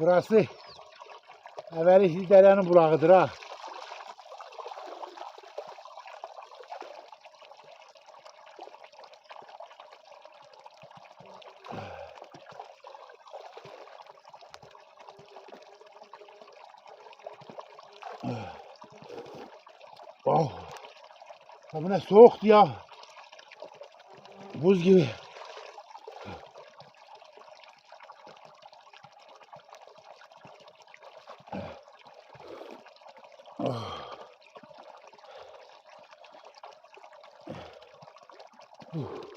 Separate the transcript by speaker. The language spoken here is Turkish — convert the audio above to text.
Speaker 1: Burası evveli derenin bulağıdır ha. Oh. Ya bu ne soğuktu ya. Buz gibi. Oh.